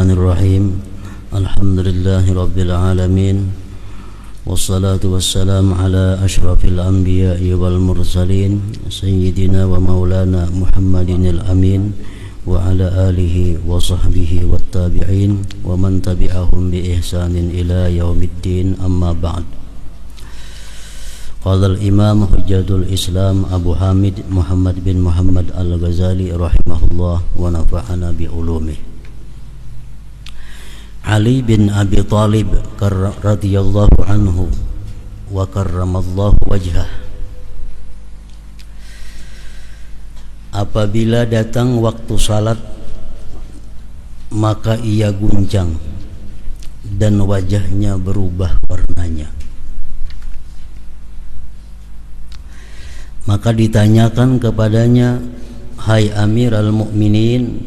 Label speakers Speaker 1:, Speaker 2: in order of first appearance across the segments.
Speaker 1: Bismillahirrahmanirrahim. Alhamdulillahi Rabbil Alamin. Wassalatu wassalamu ala ashrafil anbiya'i wal mursalin Sayyidina wa maulana Muhammadinil amin wa ala alihi wa sahbihi wat tabi'in wa man tabi'ahum bi ihsanin ila yaumiddin, amma ba'd. Qala al-imam hujjatul Islam Abu Hamid Muhammad bin Muhammad al-Ghazali rahimahullah wa nafa'ana bi ulumih. Ali bin Abi Thalib radhiyallahu anhu wa karramallahu wajhah. Apabila datang waktu salat, maka ia guncang dan wajahnya berubah warnanya. Maka ditanyakan kepadanya, "Hai Amirul Mukminin,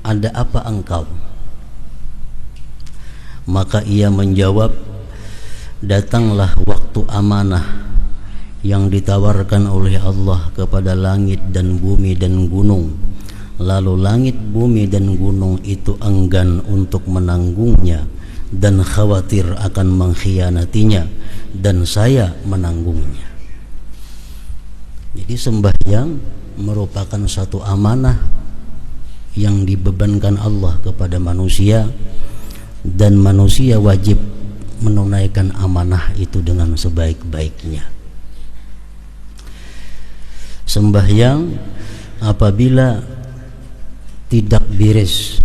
Speaker 1: ada apa engkau?" Maka ia menjawab, "Datanglah waktu amanah yang ditawarkan oleh Allah kepada langit dan bumi dan gunung. Lalu langit, bumi dan gunung itu enggan untuk menanggungnya dan khawatir akan mengkhianatinya, dan saya menanggungnya." Jadi sembahyang merupakan satu amanah yang dibebankan Allah kepada manusia, dan manusia wajib menunaikan amanah itu dengan sebaik-baiknya. Sembahyang apabila tidak beres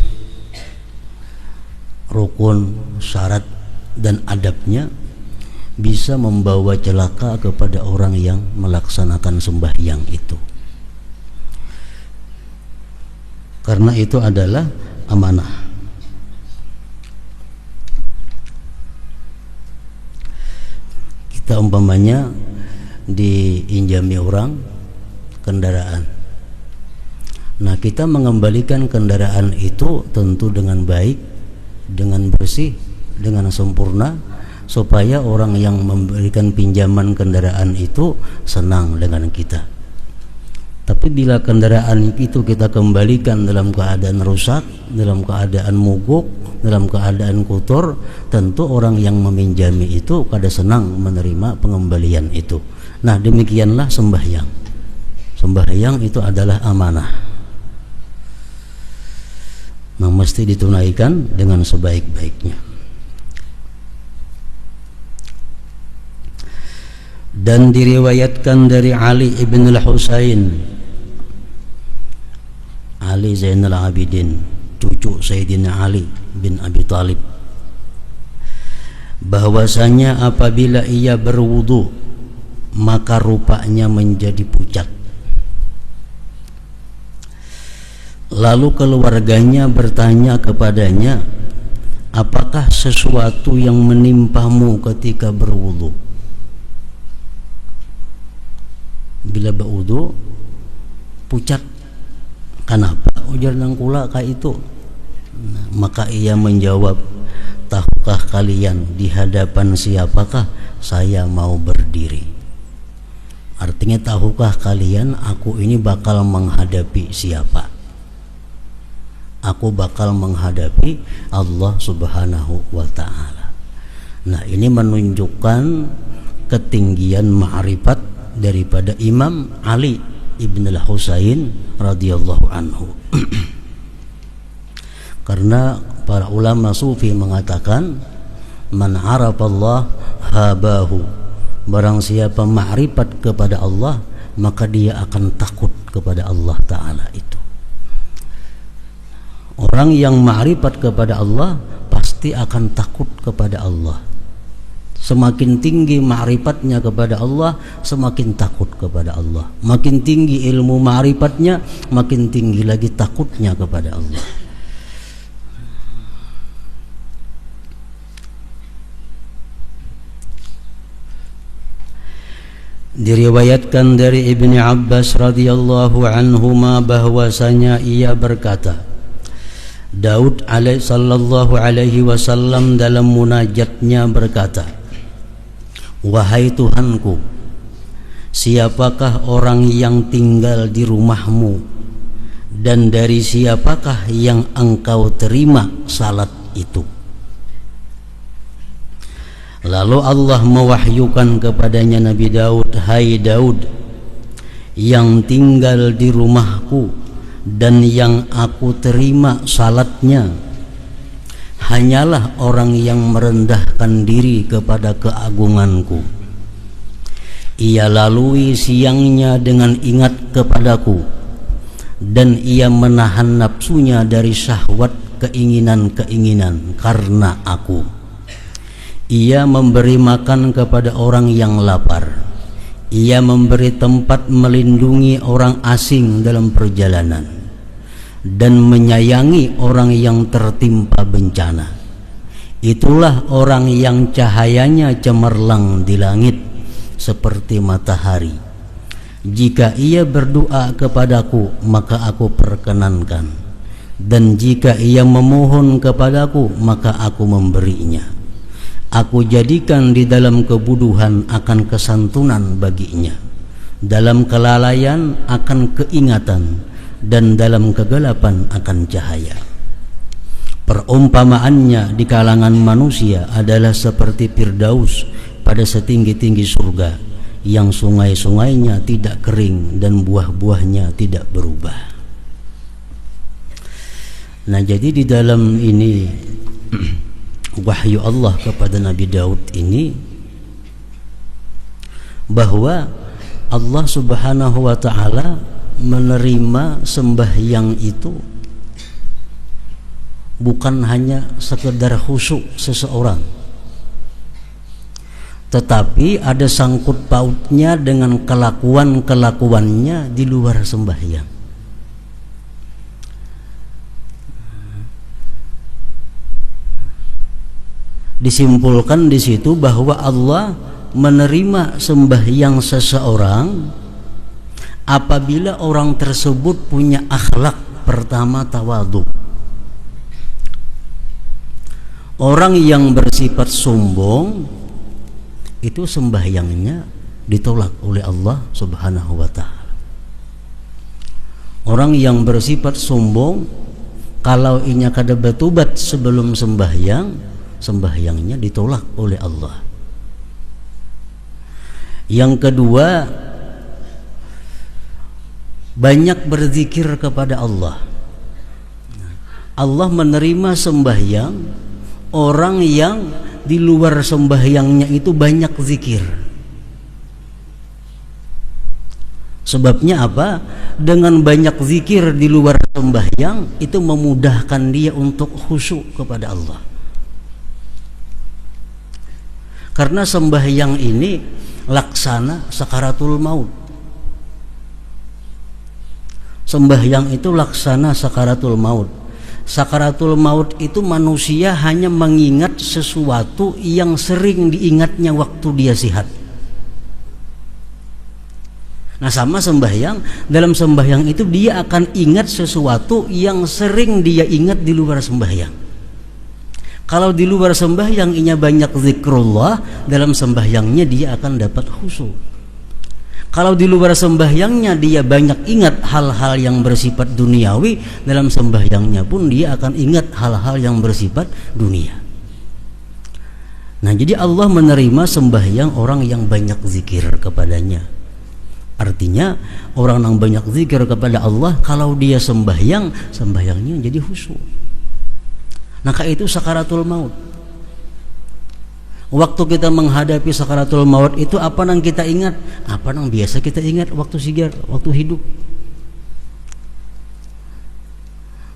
Speaker 1: rukun, syarat dan adabnya, bisa membawa celaka kepada orang yang melaksanakan sembahyang itu. Karena itu adalah amanah. Kita umpamanya diinjami orang kendaraan. Nah, kita mengembalikan kendaraan itu tentu dengan baik, dengan bersih, dengan sempurna, supaya orang yang memberikan pinjaman kendaraan itu senang dengan kita. Tapi bila kendaraan itu kita kembalikan dalam keadaan rusak, dalam keadaan mogok, dalam keadaan kotor, tentu orang yang meminjami itu kada senang menerima pengembalian itu. Nah, demikianlah sembahyang. Sembahyang itu adalah amanah, nah, mesti ditunaikan dengan sebaik-baiknya. Dan diriwayatkan dari Ali ibn al-Husain, Ali Zainal Abidin, cucu Sayyidina Ali bin Abi Thalib, bahwasanya apabila ia berwudu, maka rupanya menjadi pucat. Lalu keluarganya bertanya kepadanya, "Apakah sesuatu yang menimpamu ketika berwudu?" Bila berwudu pucat, "Kenapa?" ujar nangkula ka itu. Nah, maka ia menjawab, "Tahukah kalian di hadapan siapakah saya mau berdiri?" Artinya, tahukah kalian aku ini bakal menghadapi siapa? Aku bakal menghadapi Allah Subhanahu wa ta'ala. Nah, ini menunjukkan ketinggian ma'rifat daripada Imam Ali ibn al-Husain radhiyallahu anhu. Karena para ulama sufi mengatakan, "Man arafallah habahu." Barang siapa ma'rifat kepada Allah, maka dia akan takut kepada Allah Ta'ala itu. Orang yang ma'rifat kepada Allah pasti akan takut kepada Allah. Semakin tinggi ma'rifatnya kepada Allah, semakin takut kepada Allah. Makin tinggi ilmu ma'rifatnya, makin tinggi lagi takutnya kepada Allah. Diriwayatkan dari Ibni Abbas radhiyallahu anhuma bahwasanya ia berkata, Daud sallallahu alaihi wasallam dalam munajatnya berkata, "Wahai Tuhanku, siapakah orang yang tinggal di rumahmu dan dari siapakah yang engkau terima salat itu? Lalu Allah mewahyukan kepadanya Nabi Daud, hai Daud, yang tinggal di rumahku dan yang aku terima salatnya hanyalah orang yang merendahkan diri kepada keagunganku. Ia lalui siangnya dengan ingat kepadaku, dan ia menahan nafsunya dari syahwat keinginan-keinginan karena aku. Ia memberi makan kepada orang yang lapar. Ia memberi tempat melindungi orang asing dalam perjalanan, dan menyayangi orang yang tertimpa bencana. Itulah orang yang cahayanya cemerlang di langit seperti matahari. Jika ia berdoa kepadaku, maka aku perkenankan, dan jika ia memohon kepadaku, maka aku memberinya. Aku jadikan di dalam kebodohan akan kesantunan baginya, dalam kelalaian akan keingatan, dan dalam kegelapan akan cahaya. Perumpamaannya di kalangan manusia adalah seperti Firdaus pada setinggi-tinggi surga, yang sungai-sungainya tidak kering dan buah-buahnya tidak berubah. Nah, jadi di dalam ini wahyu Allah kepada Nabi Daud ini, bahwa Allah Subhanahu wa ta'ala menerima sembahyang itu bukan hanya sekedar khusyuk seseorang, tetapi ada sangkut pautnya dengan kelakuan-kelakuannya di luar sembahyang. Disimpulkan di situ bahwa Allah menerima sembahyang seseorang apabila orang tersebut punya akhlak. Pertama, tawadhu. Orang yang bersifat sombong itu sembahyangnya ditolak oleh Allah Subhanahu wa ta'ala. Orang yang bersifat sombong, kalau inya kada bertobat sebelum sembahyang, sembahyangnya ditolak oleh Allah. Yang kedua, banyak berzikir kepada Allah. Allah menerima sembahyang orang yang di luar sembahyangnya itu banyak zikir. Sebabnya apa? Dengan banyak zikir di luar sembahyang itu memudahkan dia untuk khusyuk kepada Allah. Karena sembahyang ini laksana sakaratul maut. Sembahyang itu laksana sakaratul maut. Sakaratul maut itu manusia hanya mengingat sesuatu yang sering diingatnya waktu dia sehat. Nah, sama sembahyang, dalam sembahyang itu dia akan ingat sesuatu yang sering dia ingat di luar sembahyang. Kalau di luar sembahyang inya banyak zikrullah, dalam sembahyangnya dia akan dapat khusyuk. Kalau di luar sembahyangnya dia banyak ingat hal-hal yang bersifat duniawi, dalam sembahyangnya pun dia akan ingat hal-hal yang bersifat dunia. Nah, jadi Allah menerima sembahyang orang yang banyak zikir kepadanya. Artinya orang yang banyak zikir kepada Allah, kalau dia sembahyang, sembahyangnya jadi khusyuk. Maka itu sakaratul maut. Waktu kita menghadapi sakaratul maut itu apa yang kita ingat? Apa yang biasa kita ingat waktu sigar, waktu hidup?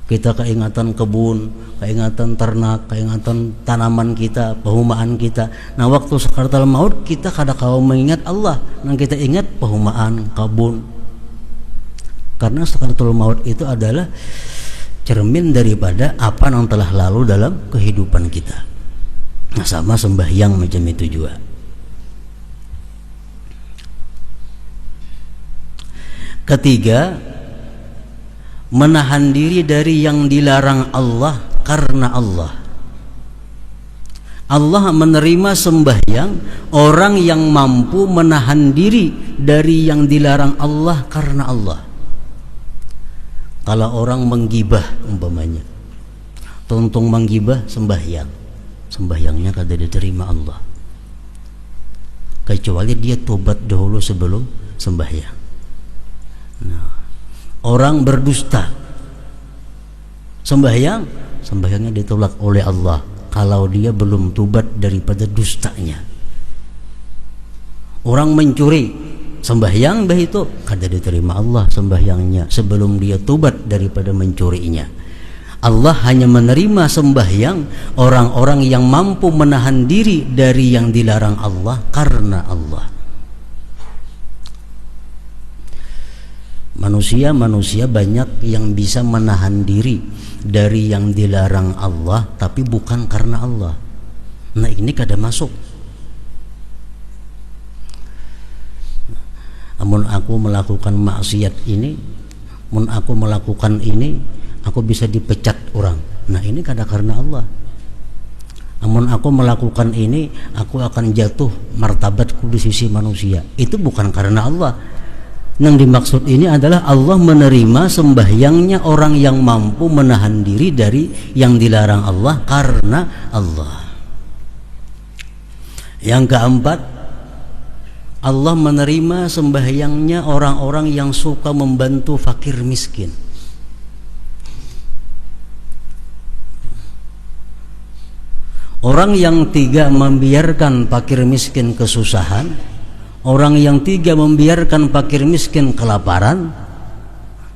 Speaker 1: Kita keingatan kebun, keingatan ternak, keingatan tanaman kita, perumahan kita. Nah, waktu sakaratul maut kita kadang-kadang mengingat Allah, yang kita ingat perumahan, kebun. Karena sakaratul maut itu adalah cermin daripada apa yang telah lalu dalam kehidupan kita. Nah, sama sembahyang macam itu juga. Ketiga, menahan diri dari yang dilarang Allah karena Allah. Allah menerima sembahyang orang yang mampu menahan diri dari yang dilarang Allah karena Allah. Kalau orang menggibah umpamanya, tuntung menggibah sembahyangnya kada diterima Allah, kecuali dia tobat dahulu sebelum sembahyang. Nah, orang berdusta sembahyangnya ditolak oleh Allah kalau dia belum tobat daripada dustanya. Orang mencuri sembahyang itu kada diterima Allah sembahyangnya sebelum dia tobat daripada mencurinya. Allah hanya menerima sembahyang orang-orang yang mampu menahan diri dari yang dilarang Allah karena Allah. Manusia banyak yang bisa menahan diri dari yang dilarang Allah tapi bukan karena Allah. Nah, ini kada masuk. Amun aku melakukan maksiat ini, aku bisa dipecat orang. Nah, ini kada karena Allah. Amun aku melakukan ini, aku akan jatuh martabatku di sisi manusia. Itu bukan karena Allah. Yang dimaksud ini adalah Allah menerima sembahyangnya orang yang mampu menahan diri dari yang dilarang Allah karena Allah. Yang keempat, Allah menerima sembahyangnya orang-orang yang suka membantu fakir miskin. Orang yang tiga membiarkan fakir miskin kesusahan, orang yang tiga membiarkan fakir miskin kelaparan,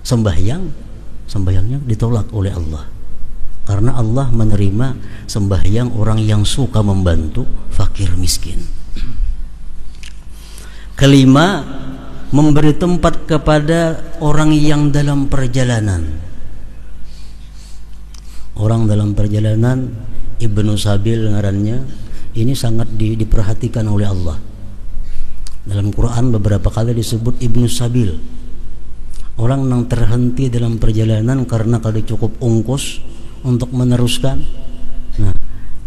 Speaker 1: sembahyangnya ditolak oleh Allah. Karena Allah menerima sembahyang orang yang suka membantu fakir miskin. Kelima, memberi tempat kepada orang yang dalam perjalanan. Orang dalam perjalanan, Ibnu Sabil ngarannya, ini sangat diperhatikan oleh Allah. Dalam Quran beberapa kali disebut Ibnu Sabil. Orang yang terhenti dalam perjalanan karena kada cukup ongkos untuk meneruskan. Nah,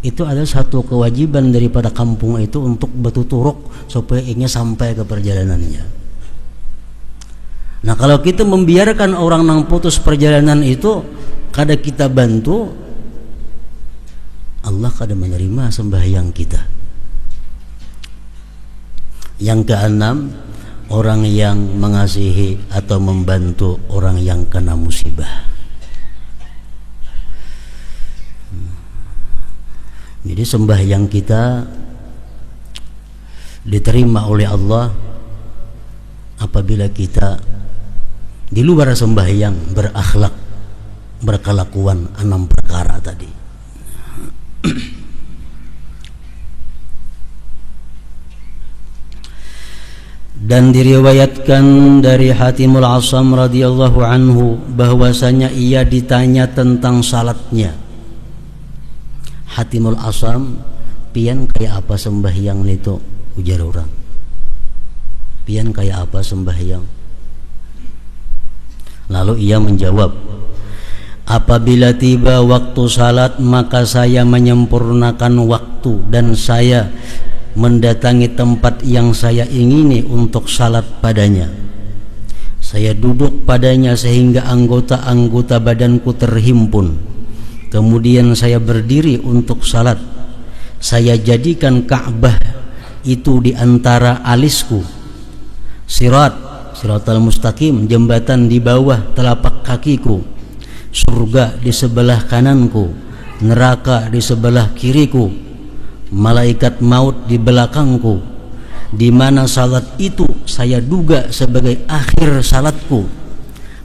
Speaker 1: itu adalah satu kewajiban daripada kampung itu untuk bertuturuk supaya ingin sampai ke perjalanannya. Nah, kalau kita membiarkan orang yang putus perjalanan itu kada kita bantu, Allah kada menerima sembahyang kita. Yang keenam, orang yang mengasihi atau membantu orang yang kena musibah. Jadi sembahyang kita diterima oleh Allah apabila kita di luar sembahyang berakhlak, berkelakuan 6 perkara tadi. Dan diriwayatkan dari Hatimul Asam radhiyallahu anhu bahwasanya ia ditanya tentang salatnya. Hatimul Asam, pian kayak apa sembahyang itu? Ujar orang. Pian kayak apa sembahyang? Lalu ia menjawab, apabila tiba waktu salat maka saya menyempurnakan waktu dan saya mendatangi tempat yang saya ingini untuk salat padanya. Saya duduk padanya sehingga anggota-anggota badanku terhimpun. Kemudian saya berdiri untuk salat. Saya jadikan Ka'bah itu di antara alisku. Siratal mustaqim, jembatan di bawah telapak kakiku. Surga di sebelah kananku, neraka di sebelah kiriku, malaikat maut di belakangku. Di mana salat itu saya duga sebagai akhir salatku.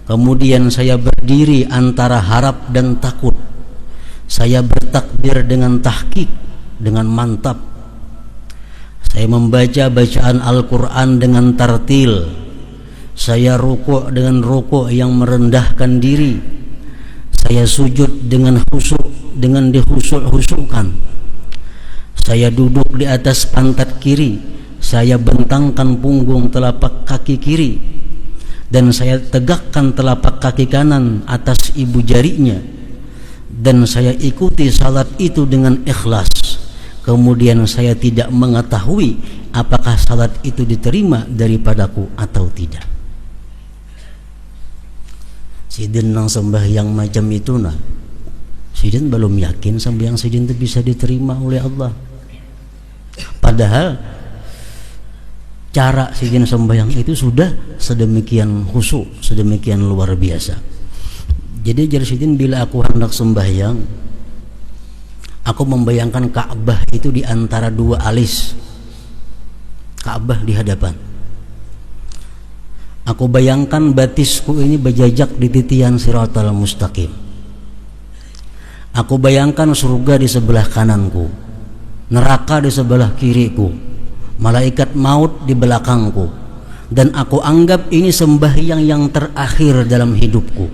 Speaker 1: Kemudian saya berdiri antara harap dan takut. Saya bertakbir dengan tahqiq, dengan mantap. Saya membaca bacaan Al-Quran dengan tartil. Saya rukuk dengan rukuk yang merendahkan diri. Saya sujud dengan khusyuk, dengan dikhusyuk-khusyukkan. Saya duduk di atas pantat kiri. Saya bentangkan punggung telapak kaki kiri. Dan saya tegakkan telapak kaki kanan atas ibu jarinya. Dan saya ikuti salat itu dengan ikhlas. Kemudian saya tidak mengetahui apakah salat itu diterima daripadaku atau tidak. Sidin nang sembahyang macam itu nah, sidin belum yakin sembahyang sidin itu bisa diterima oleh Allah. Padahal cara sidin sembahyang itu sudah sedemikian khusyuk, sedemikian luar biasa. Jadi jar sidin, bila aku hendak sembahyang, aku membayangkan Ka'bah itu di antara dua alis, Ka'bah di hadapan. Aku bayangkan batisku ini berjajak di titian Siratal Mustaqim. Aku bayangkan surga di sebelah kananku, neraka di sebelah kiriku, malaikat maut di belakangku, dan aku anggap ini sembahyang yang terakhir dalam hidupku.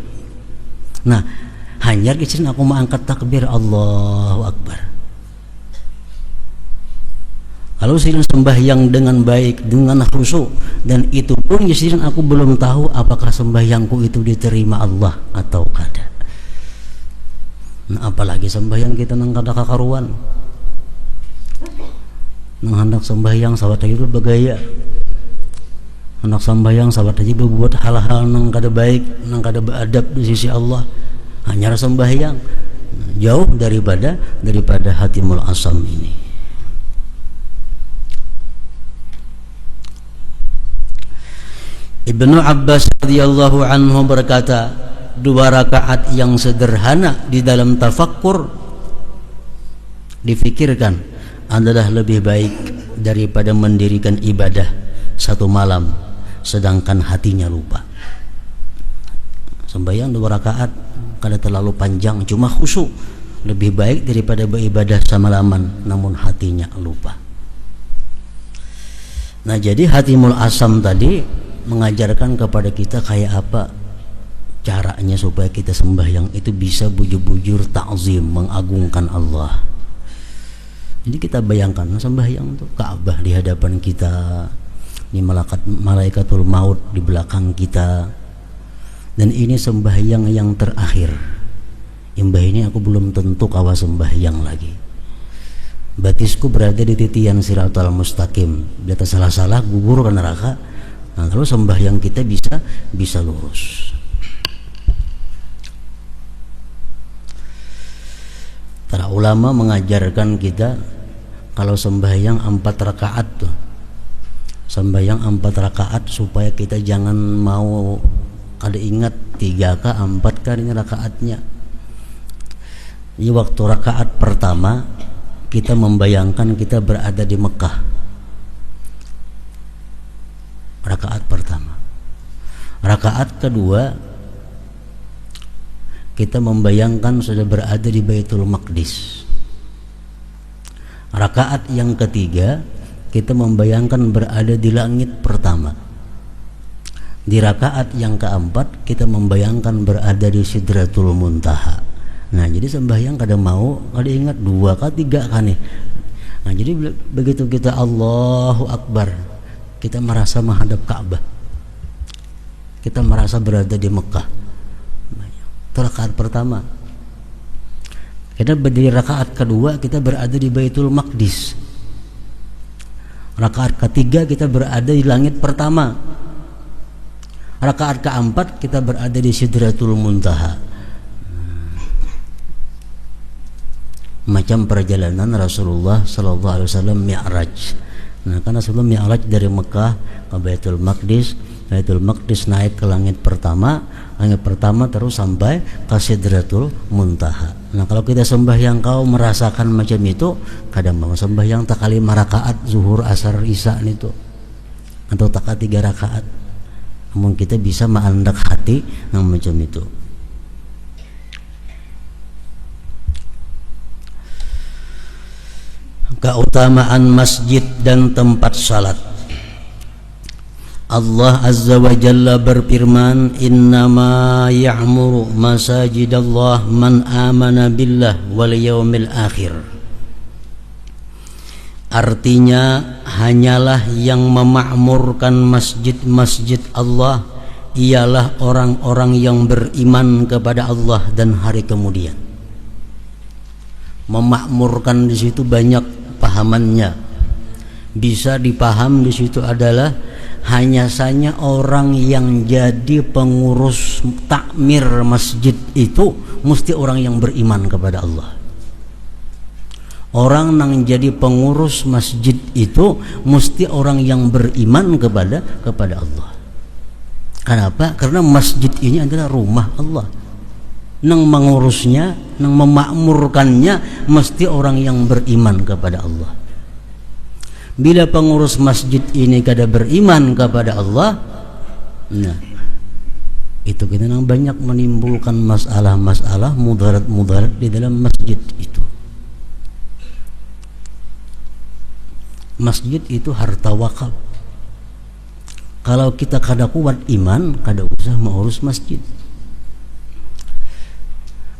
Speaker 1: Nah, hanya di sini aku mengangkat takbir Allahu Akbar. Kalau sidin sembahyang dengan baik, dengan khusyuk, dan itu pun sidin aku belum tahu apakah sembahyangku itu diterima Allah atau kada. Nah, apalagi sembahyang kita nang kada kakaruan, nang hendak sembahyang sahabat itu bergaya, hendak sembahyang sahabat aja berbuat hal-hal nang kada baik, nang kada beradab di sisi Allah, hanya sembahyang, jauh daripada hatimul asam ini. Ibnu Abbas radhiyallahu anhu berkata, 2 rakaat yang sederhana di dalam tafakkur difikirkan adalah lebih baik daripada mendirikan ibadah 1 malam sedangkan hatinya lupa. Sembahyang 2 rakaat kada terlalu panjang, cuma khusyuk, lebih baik daripada beribadah semalaman namun hatinya lupa. Nah, jadi hatimul asam tadi mengajarkan kepada kita kayak apa caranya supaya kita sembahyang itu bisa bujur-bujur ta'zim, mengagungkan Allah. Jadi kita bayangkan sembahyang itu Ka'bah di hadapan kita, ini malaikatul maut di belakang kita, dan ini sembahyang yang terakhir. Imbah ini aku belum tentu kawa sembahyang lagi. Batisku berada di titian Siratal Mustaqim, di atas salah-salah gugur ke neraka. Nah, kalau sembahyang kita bisa lurus. Para ulama mengajarkan kita kalau sembahyang 4 rakaat tuh, sembahyang 4 rakaat supaya kita jangan mau kada ingat 3 kah 4 kah ini rakaatnya. Ini waktu rakaat pertama kita membayangkan kita berada di Mekah. Rakaat pertama. Rakaat kedua kita membayangkan sudah berada di Baitul Maqdis. Rakaat yang ketiga kita membayangkan berada di langit pertama. Di rakaat yang keempat kita membayangkan berada di Sidratul Muntaha. Nah, jadi sembahyang kada mau kada ingat 2 kah 3 kah nih. Nah, jadi begitu kita Allahu Akbar, kita merasa menghadap Ka'bah, kita merasa berada di Mekah. Itu rakaat pertama. Kita berdiri rakaat kedua kita berada di Baitul Maqdis. Rakaat ketiga kita berada di langit pertama. Rakaat keempat kita berada di Sidratul Muntaha. Macam perjalanan Rasulullah sallallahu alaihi wasallam Mi'raj. Nah, karena sebelum Mi'raj dari Mekah ke Baitul Maqdis, Baitul Maqdis naik ke langit pertama terus sampai ke Sidratul Muntaha. Nah, kalau kita sembahyang kau merasakan macam itu, kadang mau sembahyang tak kali 5 rakaat zuhur, asar, isya itu, atau tak 3 rakaat. Namun kita bisa mengandak hati yang macam itu. Keutamaan masjid dan tempat salat. Allah Azza wa Jalla berfirman, innama ya'muru masajidallah man amana billah wal yawmil akhir. Artinya, hanyalah yang memakmurkan masjid-masjid Allah ialah orang-orang yang beriman kepada Allah dan hari kemudian. Memakmurkan di situ banyak pahamannya. Bisa dipaham di situ adalah hanya saja orang yang jadi pengurus takmir masjid itu mesti orang yang beriman kepada Allah. Orang yang jadi pengurus masjid itu mesti orang yang beriman kepada Allah. Kenapa? Karena masjid ini adalah rumah Allah. Nang mengurusnya, nang memakmurkannya mesti orang yang beriman kepada Allah. Bila pengurus masjid ini kada beriman kepada Allah, nah itu kita nang banyak menimbulkan masalah-masalah, mudarat-mudarat di dalam masjid itu. Masjid itu harta wakaf. Kalau kita kada kuat iman, kada usah mengurus masjid.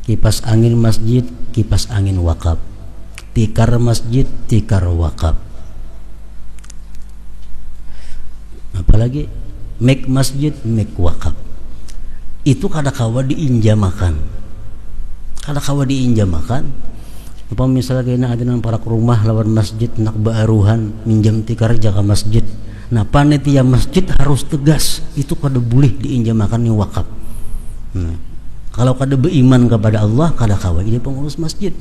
Speaker 1: Kipas angin masjid, kipas angin wakaf. Tikar masjid, tikar wakaf. Apalagi make masjid, make wakaf. Itu kada kawa diinjamakan. Kada kawa diinjamakan. Apa misalnya kena ada nang para rumah lawan masjid nak baaruhan minjam tikar jaga masjid. Nah panitia masjid harus tegas. Itu kada boleh diinjamakan ni wakaf. Nah, kalau kada beriman kepada Allah, kada kawa ini pengurus masjid.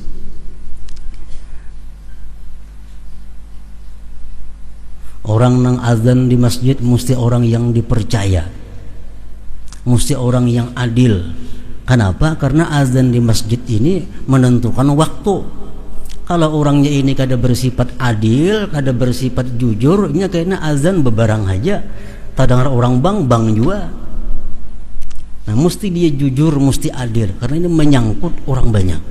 Speaker 1: Orang nang azan di masjid mesti orang yang dipercaya, mesti orang yang adil. Kenapa? Karena azan di masjid ini menentukan waktu. Kalau orangnya ini kada bersifat adil, kada bersifat jujur, ini kayaknya azan bebarang aja. Tadang orang bang juga. Nah, mesti dia jujur, mesti adil, karena ini menyangkut orang banyak.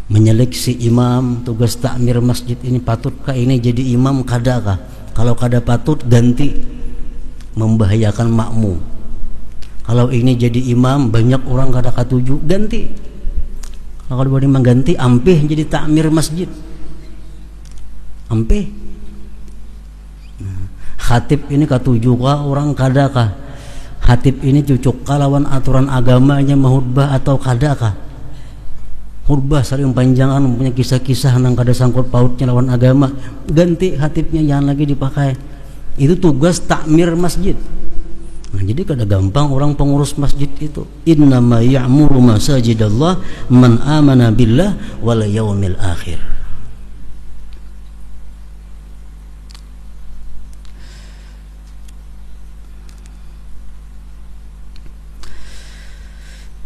Speaker 1: Menyeleksi imam, tugas takmir masjid ini patutkah ini jadi imam, kadakah? Kalau kada patut ganti, membahayakan makmum. Kalau ini jadi imam banyak orang kada katuju, ganti. Kalau boleh mengganti, ampih jadi takmir masjid, ampih. Khatib ini katuju kah orang kadakah? Khatib ini cucuk kah lawan aturan agamanya mahutbah atau kadakah? Khutbah sering panjangan, punya kisah-kisah nang kada sangkut pautnya lawan agama, ganti khatibnya, jangan lagi dipakai. Itu tugas takmir masjid. Nah, jadi kada gampang orang pengurus masjid itu. Innama ya'muru masajidallah man amana billah wal yaumil akhir.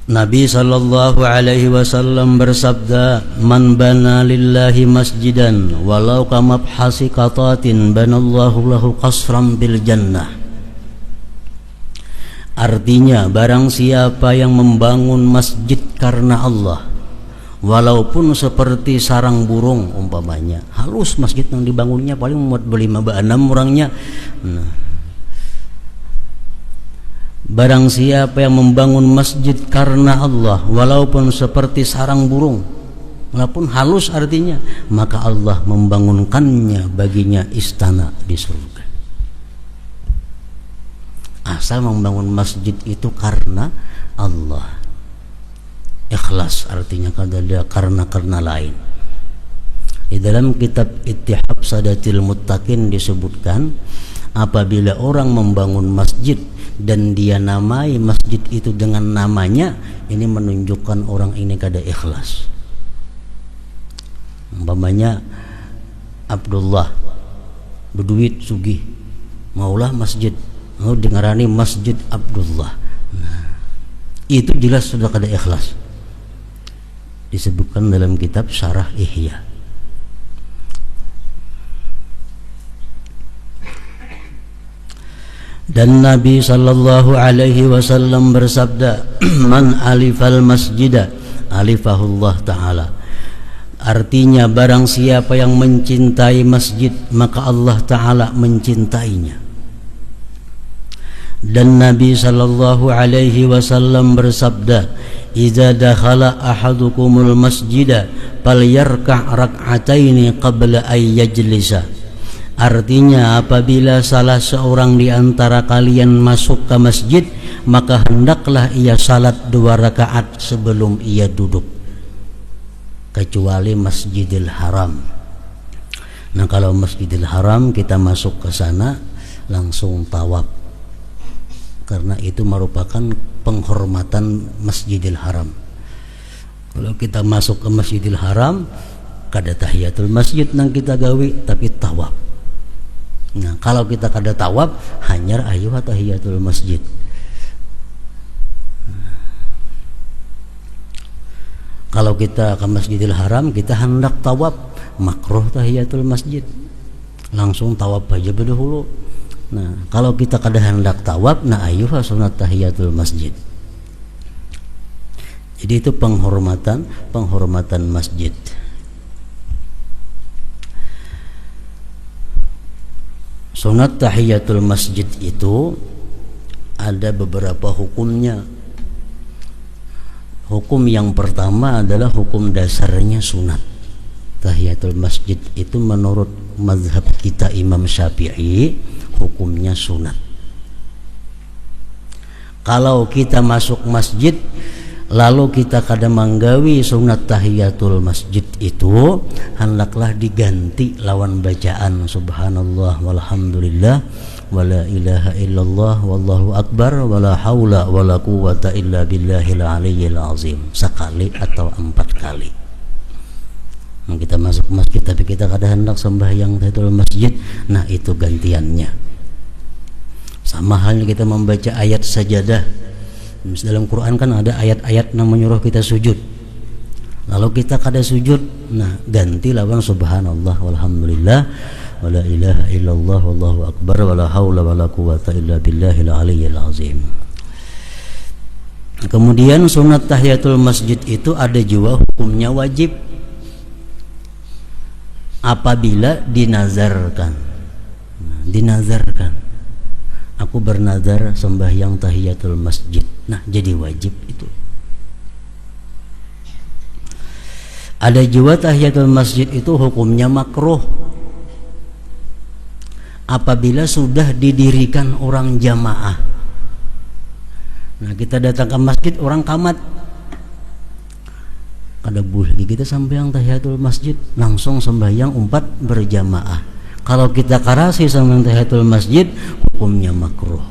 Speaker 1: Nabi sallallahu alaihi wasallam bersabda, "Man bana lillahi masjidan walau kamabhasi qatatin banallahu lahu qasran bil jannah." Artinya, barang siapa yang membangun masjid karena Allah, walaupun seperti sarang burung umpamanya, halus masjid yang dibangunnya paling muat 5-6 orangnya. Nah, barang siapa yang membangun masjid karena Allah, walaupun seperti sarang burung, walaupun halus artinya, maka Allah membangunkannya baginya istana di surga. Asal membangun masjid itu karena Allah, ikhlas artinya, karena lain. Di dalam kitab Ittihab Sadatil Muttaqin disebutkan, apabila orang membangun masjid dan dia namai masjid itu dengan namanya, ini menunjukkan orang ini kada ikhlas. Umpamanya Abdullah berduit sugih, maulah masjid, mau dengarani Masjid Abdullah. Nah, itu jelas sudah kada ikhlas. Disebutkan dalam kitab Syarah Ihya. Dan Nabi sallallahu alaihi wasallam bersabda, "Man alifal masjida alifahullah ta'ala." Artinya, barang siapa yang mencintai masjid, maka Allah Ta'ala mencintainya. Dan Nabi sallallahu alaihi wasallam bersabda, "Idza dakhala ahadukumul masjida falyarka' rak'ataini qabla ay yajlisa." Artinya, apabila salah seorang di antara kalian masuk ke masjid, maka hendaklah ia salat 2 rakaat sebelum ia duduk, kecuali Masjidil Haram. Nah, kalau Masjidil Haram kita masuk ke sana langsung tawaf, karena itu merupakan penghormatan Masjidil Haram. Kalau kita masuk ke Masjidil Haram kada tahiyatul masjid nang kita gawe, tapi tawaf. Nah, kalau kita kada tawaf hanyar ayuh tahiyatul masjid. Kalau kita ke Masjidil Haram kita hendak tawaf, makruh tahiyatul masjid, langsung tawaf aja dahulu. Nah, kalau kita kada hendak tawaf, nah ayuh sunat tahiyatul masjid. Jadi itu penghormatan masjid. Sunat tahiyatul masjid itu ada beberapa hukumnya. Hukum yang pertama adalah hukum dasarnya sunat. Tahiyatul masjid itu menurut mazhab kita Imam Syafi'i hukumnya sunat. Kalau kita masuk masjid lalu kita kada manggawi sunat tahiyatul masjid itu, hendaklah diganti lawan bacaan subhanallah walhamdulillah wala ilaha illallah wallahu akbar wala haula wala quwata illa billahil aliyyil azim, sekali atau 4 kali. Nah, kita masuk masjid tapi kita kada hendak sembahyang tahiyatul masjid, nah itu gantiannya. Sama halnya kita membaca ayat sajadah. Dalam Quran kan ada ayat-ayat yang menyuruh kita sujud, lalu kita kada sujud, nah ganti lawan subhanallah walhamdulillah wala ilaha illallah wallahu akbar wala haula wala quwata illa billahil aliyyil azim. Kemudian sunat tahiyatul masjid itu ada juga hukumnya wajib apabila dinazarkan. Dinazarkan, aku bernazar sembahyang tahiyatul masjid, nah jadi wajib itu. Ada juga tahiyatul masjid itu hukumnya makruh apabila sudah didirikan orang jamaah. Nah, kita datang ke masjid orang kamat, kada boleh kita sembahyang tahiyatul masjid, langsung sembahyang 4 berjamaah. Kalau kita karasi sembahyang tahiyatul masjid hukumnya makruh.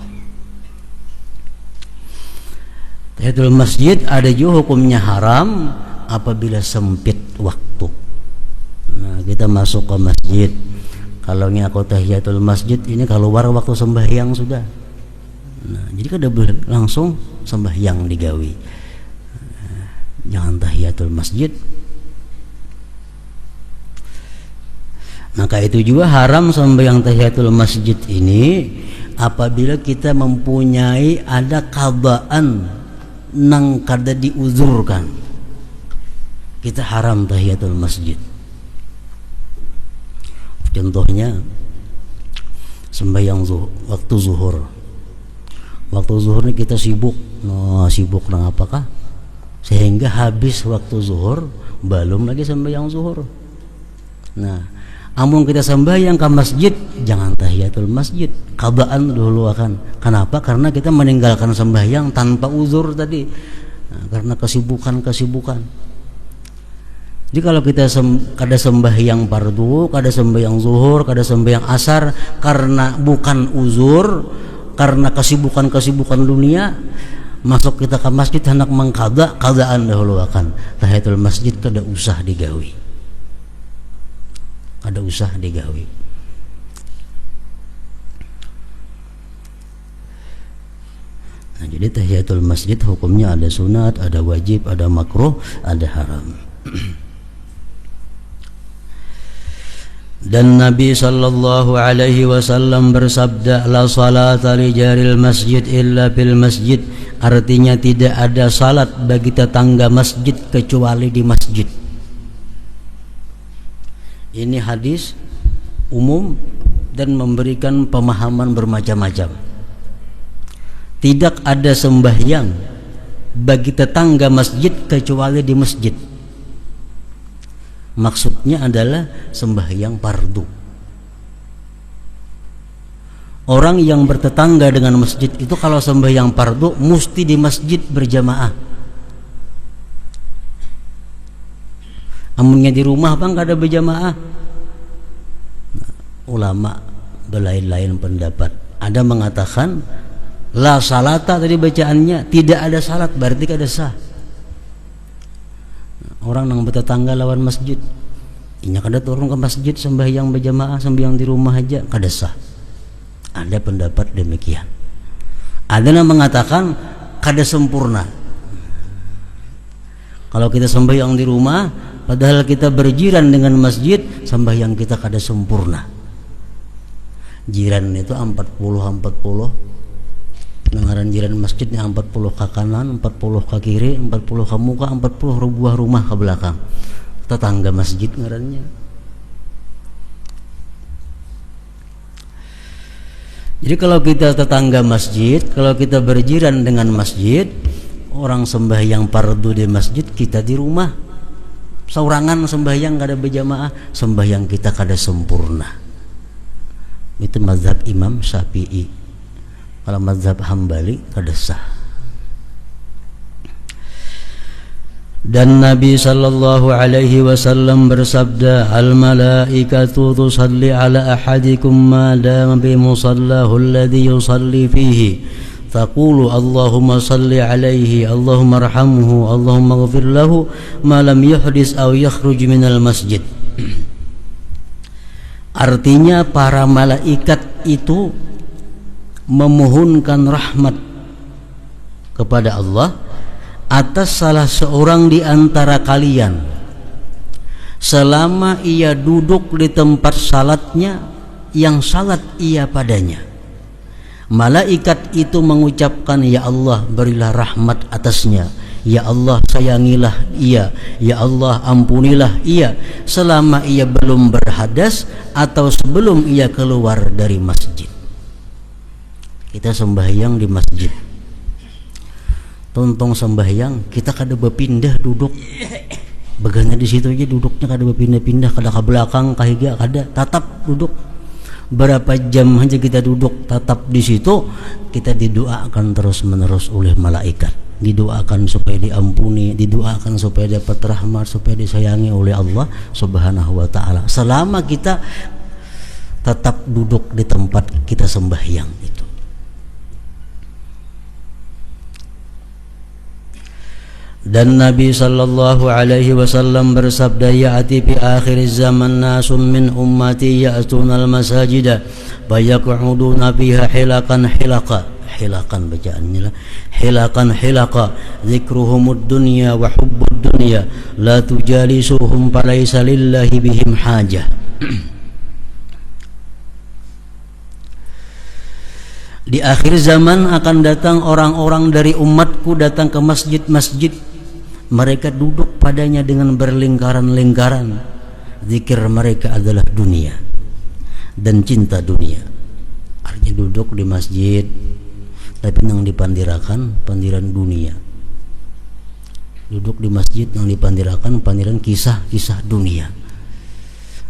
Speaker 1: Tahiyatul masjid ada juga hukumnya haram apabila sempit waktu. Nah, kita masuk ke masjid, kalau aku tahiyatul masjid ini keluar waktu sembahyang sudah. Nah, jadi kada boleh langsung sembahyang digawi. Jangan tahiyatul masjid. Maka itu juga haram sembahyang tahiyatul masjid ini apabila kita mempunyai ada qadaan nang kada diuzurkan. Kita haram tahiyatul masjid. Contohnya sembahyang waktu zuhur. Waktu zuhur ini kita sibuk, sibuk nang apakah? Sehingga habis waktu zuhur belum lagi sembahyang zuhur. Nah, amun kita sembahyang ke masjid jangan tahiyatul masjid, qadaan dulu akan. Kenapa? Karena kita meninggalkan sembahyang tanpa uzur tadi. Nah, karena kesibukan. Jadi kalau kita kada sembahyang fardu, kada sembahyang zuhur, kada sembahyang asar karena bukan uzur, karena kesibukan dunia, masuk kita ke masjid hendak mengqada, qadaan dahulu akan. Tahiyatul masjid kada usah digawi. Kada usah digawi. Nah, jadi tahiyatul masjid hukumnya ada sunat, ada wajib, ada makruh, ada haram. Dan Nabi sallallahu alaihi wasallam bersabda, la salata li jaril masjid illa bil masjid, artinya tidak ada salat bagi tetangga masjid kecuali di masjid. Ini hadis umum dan memberikan pemahaman bermacam-macam. Tidak ada sembahyang bagi tetangga masjid kecuali di masjid. Maksudnya adalah sembahyang fardu. Orang yang bertetangga dengan masjid itu kalau sembahyang fardu mesti di masjid berjamaah. Amunnya di rumah bang kada berjamaah. ulama berlain-lain pendapat. Ada mengatakan la salata, tadi bacaannya tidak ada salat, berarti kada sah. Orang nang bertetangga lawan masjid, inya kada turun ke masjid sembahyang berjamaah, sembahyang di rumah aja kada sah. Ada pendapat demikian. Ada yang mengatakan kada sempurna. Kalau kita sembahyang di rumah padahal kita berjiran dengan masjid, sembahyang kita kada sempurna. Jiran itu 40 pendengaran jiran masjidnya 40 ke kanan, 40 ke kiri, 40 ke muka, 40 buah rumah ke belakang. Tetangga masjid ngarannya. Jadi kalau kita tetangga masjid, kalau kita berjiran dengan masjid, orang sembahyang fardu di masjid, kita di rumah saurangan sembahyang kada berjamaah, sembahyang kita kada sempurna. Itu mazhab Imam Syafi'i. Kalau mazhab Hambali kada sah. Dan Nabi sallallahu alaihi wasallam bersabda, al malaikatu tusalli ala ahadikum ma dama bi musallahu alladhi yusalli fihi, taqulu Allahumma salli alaihi, Allahumma arhamhu, Allahumma ighfir lahu ma lam yuhdis aw yakhruj minal masjid. Artinya para malaikat itu memohonkan rahmat kepada Allah atas salah seorang di antara kalian selama ia duduk di tempat salatnya yang salat ia padanya. Malaikat itu mengucapkan, ya Allah berilah rahmat atasnya, ya Allah sayangilah ia, ya Allah ampunilah ia selama ia belum berhadas atau sebelum ia keluar dari masjid. Kita sembahyang di masjid, tontong sembahyang kita kada berpindah duduk, begana di situ aja duduknya kada berpindah-pindah, kada ke belakang kahiga kada, tatap duduk. Berapa jam aja kita duduk tatap di situ, kita didoakan terus menerus oleh malaikat, didoakan supaya diampuni, didoakan supaya dapat rahmat, supaya disayangi oleh Allah Subhanahu wa taala selama kita tetap duduk di tempat kita sembahyang itu. Dan Nabi sallallahu alaihi wasallam bersabda, ya'ti fi akhir zaman nasun min ummati ya'tuna al-masajida fayaq'uduna fiha hilakan bacaannya lah, hilakan dzikruhumud dunya wa hubbud dunya la tujalisuhum falaysa lillahi bihim hajah. Di akhir zaman akan datang orang-orang dari umatku datang ke masjid-masjid, mereka duduk padanya dengan berlingkaran-lingkaran. Zikir mereka adalah dunia dan cinta dunia. Artinya duduk di masjid tapi yang dipandirakan pandiran dunia. Duduk di masjid yang dipandirakan pandiran kisah-kisah dunia.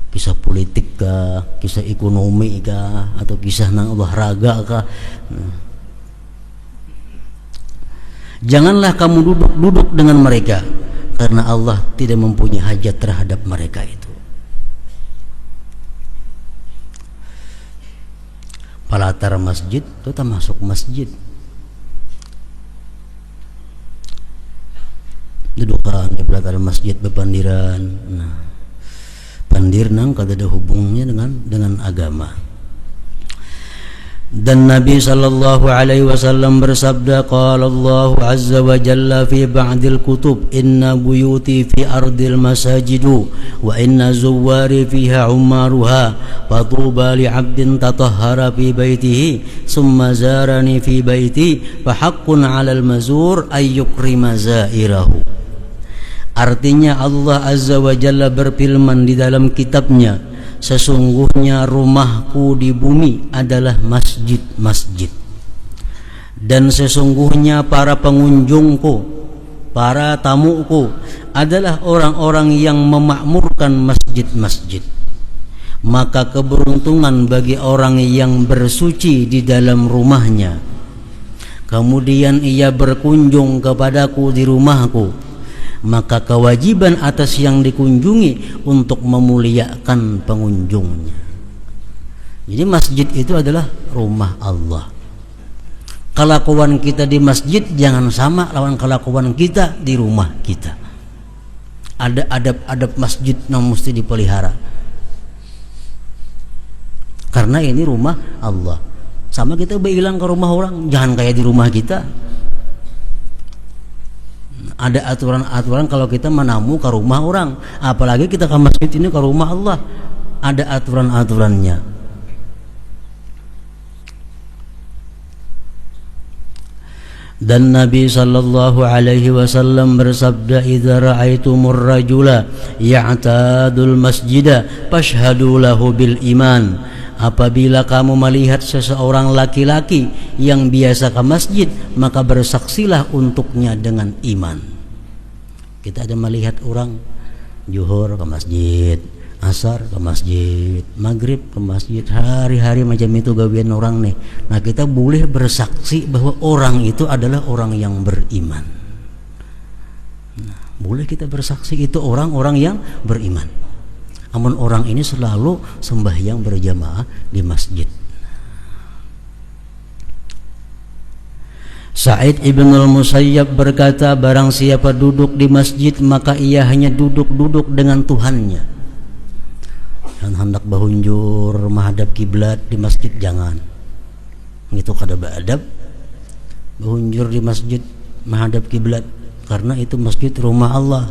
Speaker 1: Kisah politik kah, kisah ekonomi kah, atau kisah nang olahraga kah. Janganlah kamu duduk dengan mereka, karena Allah tidak mempunyai hajat terhadap mereka itu. Palatar masjid itu termasuk masjid. Dudukan di palatar masjid berpandiran. Nah, pandir nang kada ada hubungnya dengan agama. Dan Nabi sallallahu alaihi wasallam bersabda, qala Allah azza wa jalla fi ba'dil kutub, inna buyuti fi ardil masajidu wa inna zuwari fiha umaruha fatuba li 'abdin tatahhara fi baitihi summa zarani fi baiti fa haqqun 'alal mazur ay yukrima zairahu. Artinya Allah azza wa jalla berfirman di dalam kitabnya, sesungguhnya rumahku di bumi adalah masjid-masjid, dan sesungguhnya para pengunjungku, para tamuku adalah orang-orang yang memakmurkan masjid-masjid. Maka keberuntungan bagi orang yang bersuci di dalam rumahnya, kemudian ia berkunjung kepadaku di rumahku, maka kewajiban atas yang dikunjungi untuk memuliakan pengunjungnya. Jadi masjid itu adalah rumah Allah. Kelakuan kita di masjid jangan sama lawan kelakuan kita di rumah kita. Ada adab-adab masjid yang mesti dipelihara. Karena ini rumah Allah. Sama kita bilang ke rumah orang, jangan kayak di rumah kita. Ada aturan-aturan kalau kita menamu ke rumah orang, apalagi kita ke masjid ini ke rumah Allah. Ada aturan-aturannya. Dan Nabi sallallahu alaihi wasallam bersabda, "Idza ra'aitumur rajula ya'tadul masjida fashhadu lahu bil iman." Apabila kamu melihat seseorang laki-laki yang biasa ke masjid, maka bersaksilah untuknya dengan iman. Kita ada melihat orang zuhur ke masjid, asar ke masjid, maghrib ke masjid, hari-hari macam itu gawian orang nih. Nah, kita boleh bersaksi bahwa orang itu adalah orang yang beriman. Nah, boleh kita bersaksi itu orang-orang yang beriman. Namun orang ini selalu sembahyang berjamaah di masjid. Sa'id ibn al-Musayyab berkata, barang siapa duduk di masjid maka ia hanya duduk-duduk dengan Tuhannya. Dan hendak bahunjur menghadap kiblat di masjid jangan. Itu kada beadab bahunjur di masjid menghadap kiblat, karena itu masjid rumah Allah.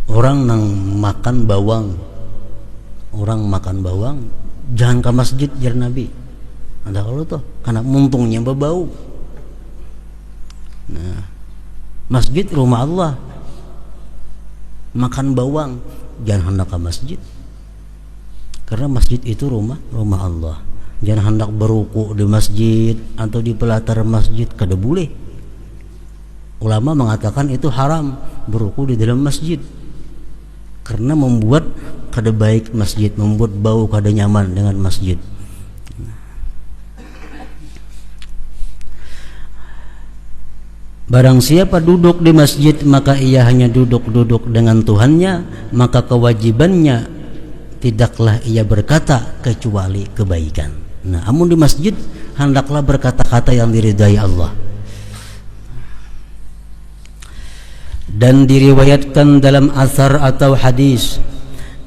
Speaker 1: Orang nang makan bawang, orang makan bawang jangan ke masjid jar Nabi. Ada kalau tuh karena muntungnya berbau. Nah, masjid rumah Allah. Makan bawang jangan hendak ke masjid, karena masjid itu rumah Allah. Jangan hendak beruku di masjid atau di pelatar masjid, kada boleh. Ulama mengatakan itu haram beruku di dalam masjid, karena membuat kada baik masjid, membuat bau kada nyaman dengan masjid. Barang siapa duduk di masjid maka ia hanya duduk-duduk dengan Tuhannya, maka kewajibannya tidaklah ia berkata kecuali kebaikan. Nah, amun di masjid hendaklah berkata-kata yang diridai Allah. Dan diriwayatkan dalam asar atau hadis,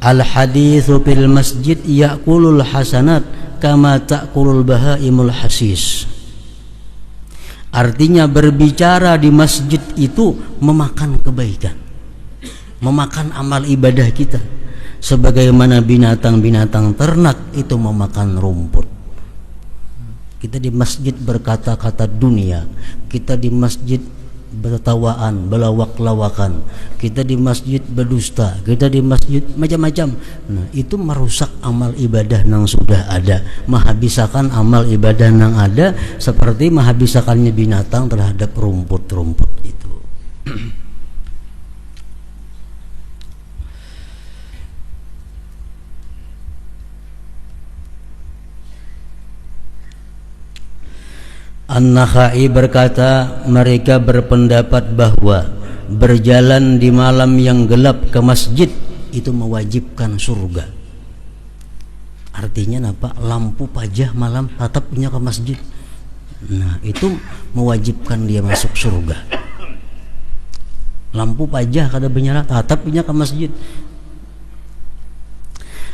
Speaker 1: al-haditsu fil masjid ya'kulul hasanat kama ta'kulul bahaimul hasis. Artinya berbicara di masjid itu memakan kebaikan, memakan amal ibadah kita, sebagaimana binatang-binatang ternak itu memakan rumput. Kita di masjid berkata-kata dunia, kita di masjid bertawaan, belawak-lawakan, kita di masjid berdusta, kita di masjid macam-macam. Nah, itu merusak amal ibadah yang sudah ada, menghabiskan amal ibadah yang ada, seperti menghabiskannya binatang terhadap rumput-rumput itu. An-Nakhai berkata, mereka berpendapat bahwa berjalan di malam yang gelap ke masjid itu mewajibkan surga. Artinya apa? Lampu pajah malam tatapnya ke masjid. Nah, itu mewajibkan dia masuk surga. Lampu pajah kada benyala tatapnya ke masjid.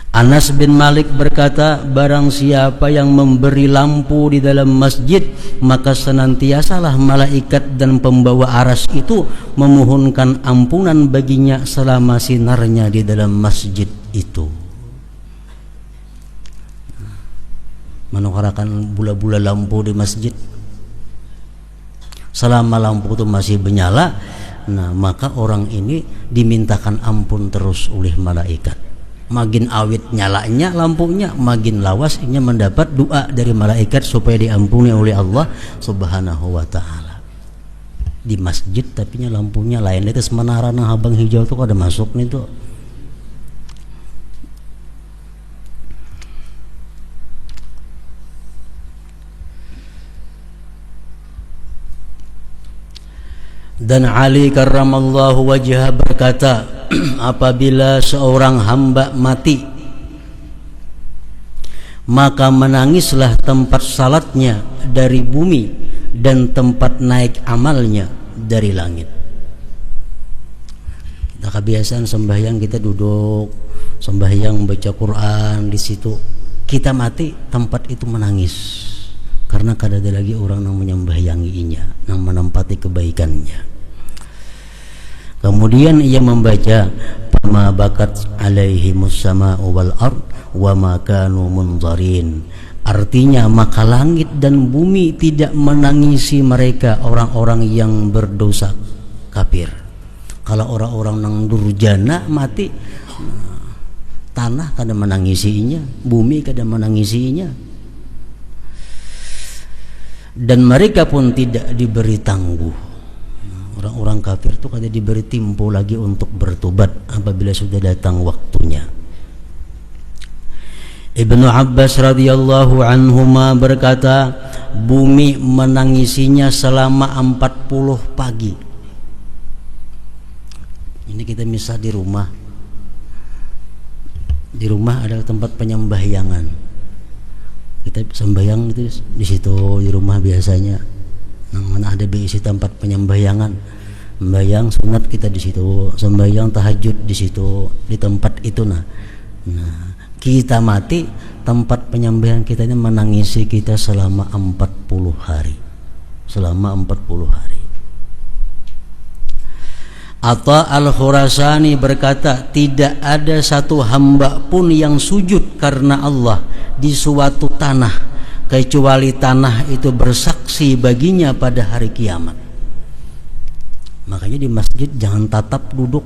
Speaker 1: Anas bin Malik berkata, barang siapa yang memberi lampu di dalam masjid, maka senantiasalah malaikat dan pembawa aras itu memohonkan ampunan baginya selama sinarnya di dalam masjid itu. Menukarakan bula-bula lampu di masjid, selama lampu itu masih menyala, nah maka orang ini dimintakan ampun terus oleh malaikat. Makin awit nyalanya lampunya, makin lawas ini mendapat doa dari malaikat supaya diampuni oleh Allah Subhanahu wa taala. Di masjid tapi lampunya lain, itu menara nang abang hijau tuh ada masuk nih tuh. Dan Ali karramallahu wajhah berkata, apabila seorang hamba mati, maka menangislah tempat salatnya dari bumi dan tempat naik amalnya dari langit. Kita kebiasaan sembahyang, kita duduk sembahyang baca Quran di situ. Kita mati, tempat itu menangis karena kada ada lagi orang yang menyembahyanginya, yang menempati kebaikannya. Kemudian ia membaca, "Fama bakat alaihimus sama'u wal ard wa ma kanu munzarin." Artinya, maka langit dan bumi tidak menangisi mereka, orang-orang yang berdosa kafir. Kalau orang-orang yang durjana mati, tanah kada menangisinya, bumi kada menangisinya, dan mereka pun tidak diberi tangguh. Orang-orang kafir itu kada diberi tempo lagi untuk bertobat apabila sudah datang waktunya. Ibnu Abbas radhiyallahu anhuma berkata, bumi menangisinya selama 40 pagi. Ini kita misal di rumah. Di rumah ada tempat penyembahyangan. Kita sembahyang itu di situ di rumah biasanya. Mana ada diisi tempat penyembahyangan. Sembahyang sunat kita di situ, sembahyang tahajud di situ, di tempat itu. Nah, kita mati, tempat penyembelihan kita ini menangisi kita selama 40 hari. Selama 40 hari. Atha al-Khurasani berkata, tidak ada satu hamba pun yang sujud karena Allah di suatu tanah kecuali tanah itu bersaksi baginya pada hari kiamat. Makanya di masjid jangan tatap duduk.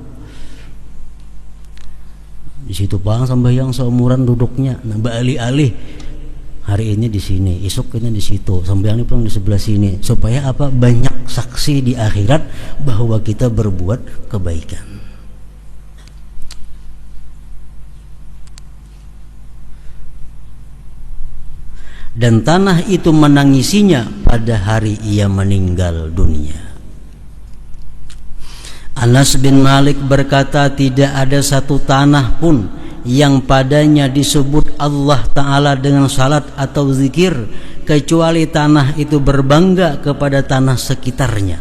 Speaker 1: Di situ pang sembahyang seumuran duduknya. Nah, beralih-alih. Hari ini di sini, esok ini di situ, sembahyang pun di sebelah sini. Supaya apa? Banyak saksi di akhirat bahwa kita berbuat kebaikan. Dan tanah itu menangisinya pada hari ia meninggal dunia. Anas bin Malik berkata, tidak ada satu tanah pun yang padanya disebut Allah Ta'ala dengan salat atau zikir kecuali tanah itu berbangga kepada tanah sekitarnya.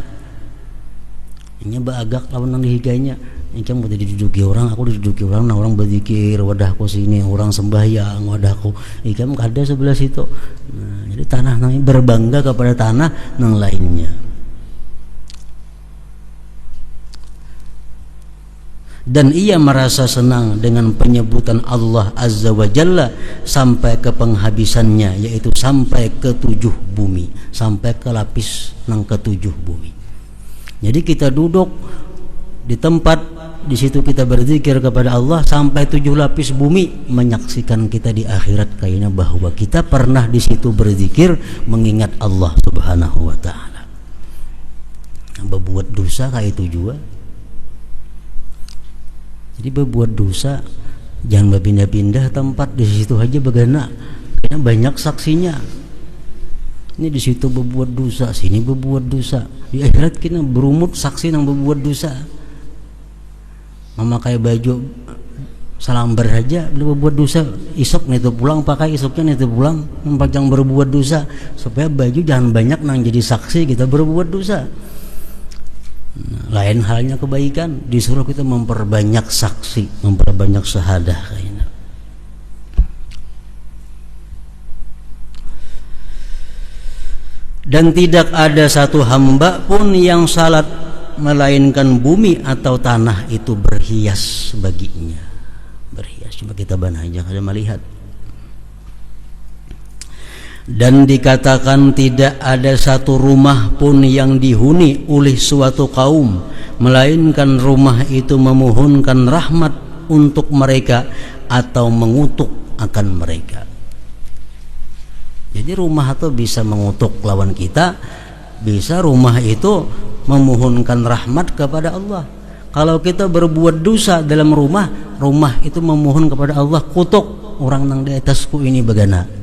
Speaker 1: Ini agak lawan nang dihigainya. Ini kan mau diduduki orang, aku diduduki orang, nah orang berzikir, wadahku sini, orang sembahyang, wadahku, ikan ada sebelah situ. Nah, jadi tanah namanya berbangga kepada tanah yang lainnya. Dan ia merasa senang dengan penyebutan Allah Azza wa Jalla sampai ke penghabisannya, yaitu sampai ke 7 bumi, sampai ke lapis yang ke-7 bumi. Jadi kita duduk di tempat di situ kita berzikir kepada Allah sampai 7 lapis bumi menyaksikan kita di akhirat kayaknya bahwa kita pernah di situ berzikir mengingat Allah Subhanahu wa taala. Berbuat dosa kayak itu juga. Jadi berbuat dosa jangan berpindah-pindah tempat, di situ aja begana. Karena banyak saksinya. Ini di situ berbuat dosa, sini berbuat dosa. Di akhirat kita berumut saksi yang berbuat dosa. Memakai baju salambar saja belum berbuat dosa, isok nih tuh pulang pakai, isoknya nih tuh pulang yang berbuat dosa, supaya baju jangan banyak nang jadi saksi kita berbuat dosa. Nah, lain halnya kebaikan, disuruh kita memperbanyak saksi, memperbanyak syahadah kayaknya. Dan tidak ada satu hamba pun yang salat melainkan bumi atau tanah itu berhias baginya. Berhias, coba kita banah aja kada melihat. Dan dikatakan tidak ada satu rumah pun yang dihuni oleh suatu kaum melainkan rumah itu memohonkan rahmat untuk mereka atau mengutuk akan mereka. Jadi rumah itu bisa mengutuk lawan kita, bisa rumah itu memohonkan rahmat kepada Allah. Kalau kita berbuat dosa dalam rumah, rumah itu memohon kepada Allah, kutuk orang nang di atasku ini bagana.